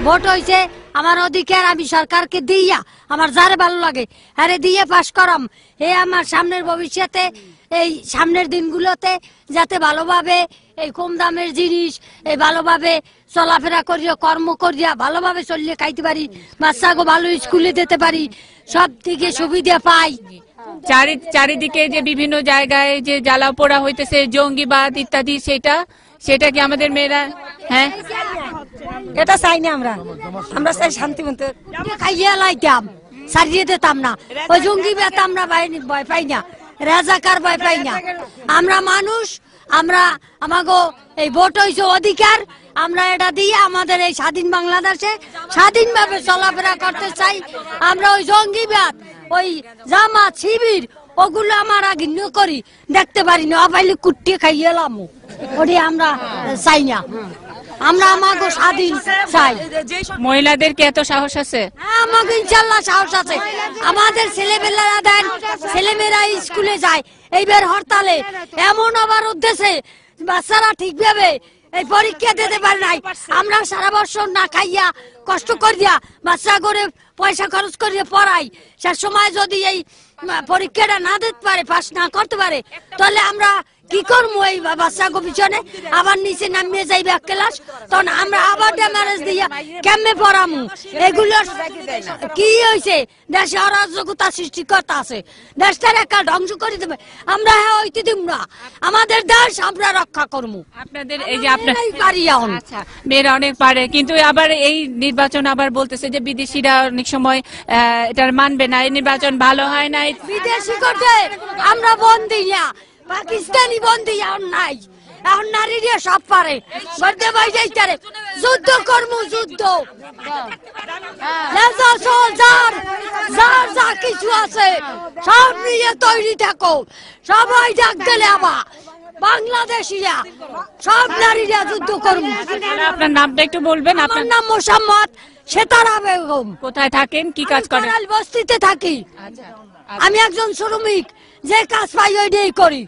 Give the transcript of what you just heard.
Vote হয়েছে আমার অধিকার, আমি সরকারকে দিয়া আমার যারে ভালো লাগে আরে দিয়ে পাশ করাম। আমার সামনের ভবিষ্যতে এই সামনের দিনগুলোতে যাতে ভালোভাবে এই কম দামের জিনিস এই ভালোভাবে চলাফেরা করিয়া কর্ম করিয়া ভালোভাবে চলিয়ে খাইতে পারি, বাচ্চাকে ভালো স্কুলে যেতে পারি, সব দিকে সুবিধা পাই। চারিদিকে যে বিভিন্ন জায়গায় যে জ্বালা পোড়া হইতেছে, জঙ্গিবাদ ইত্যাদি, সেটা কি আমাদের মেয়েরা এটা চাই না। আমরা চাই শান্তি মতো খাইয়া লাইতাম, সারিয়ে দিতাম না। ওই জঙ্গিবাদ আমরা ভয় পাই না, রাজাকার ভয় পাই না। আমরা মানুষ, আমরা আমাকে এই ভোট হয়েছে অধিকার, আমরা এটা দিয়ে আমাদের এই স্বাধীন বাংলাদেশে স্বাধীনভাবে চলাফেরা করতে চাই। আমরা ওই জঙ্গিবাদ ওই জামাত শিবির ওগুলো আমরা ঘৃণা করি, দেখতে পারি না। আপাইলে কুটিয়ে খাইয়ে এলাম, ওটি আমরা চাই না। আমরা আমাকে স্বাধীন চাই। মহিলাদেরকে এত সাহস আছে? আমাকে ইনশাল্লাহ সাহস আছে। আমাদের ছেলেমেয়েরা দেন, ছেলেমেয়েরা স্কুলে যায় এইবার হরতালে এমন আবার উদ্দেশ্যে বাচ্চারা ঠিকভাবে এই পরীক্ষা দিতে পারে নাই। আমরা সারা বছর না খাইয়া কষ্ট করিয়া বাচ্চা করে পয়সা খরচ করিয়া পড়াই, সে সময় যদি এই পরীক্ষাটা না দিতে পারে, পাস না করতে পারে, তাহলে আমরা কি করবো? এই বাচ্চাকে পিছনে আবার নিচে নামিয়ে যাইবে এক ক্লাস, তখন আমরা আবার ড্যামারেজ দিয়া কেমনে পড়ামু? এগুলো কি হয়েছে? দেশে অরাজকতা সৃষ্টি করতে আছে, দেশটার একা ধ্বংস করে দেবে। আমরা হ্যাঁ হইতে দিব না, আমাদের দেশ আমরা রক্ষা করবো। আপনাদের এই যে আপনার পারি এখন, মেয়েরা অনেক পারে, কিন্তু আবার এই নির্বাচন আবার বলতেছে যে বিদেশিরা অনেক সময় এটা মানবে না, এই নির্বাচন ভালো হয় না। বিদেশি করতে আমরা বন্দি না, পাকিস্তানি বন্দি এখন নাই। এখন নারীরা সব পারে, যুদ্ধ কর্ম, যুদ্ধ যার যা কিছু আছে সব নিয়ে তৈরি থাকো। সবাই ডাক দিলে আবার বাংলাদেশিরা সব নারীরা যুদ্ধ করবো। আপনার নামটা একটু বলবেন? আমার নাম মোসাম্মদ সেতারা বেগম। কোথায় থাকেন, কি কাজ করেন? বস্তিতে থাকি। আমি একজন শ্রমিক, যে কাজ পাই ওইটাই করি।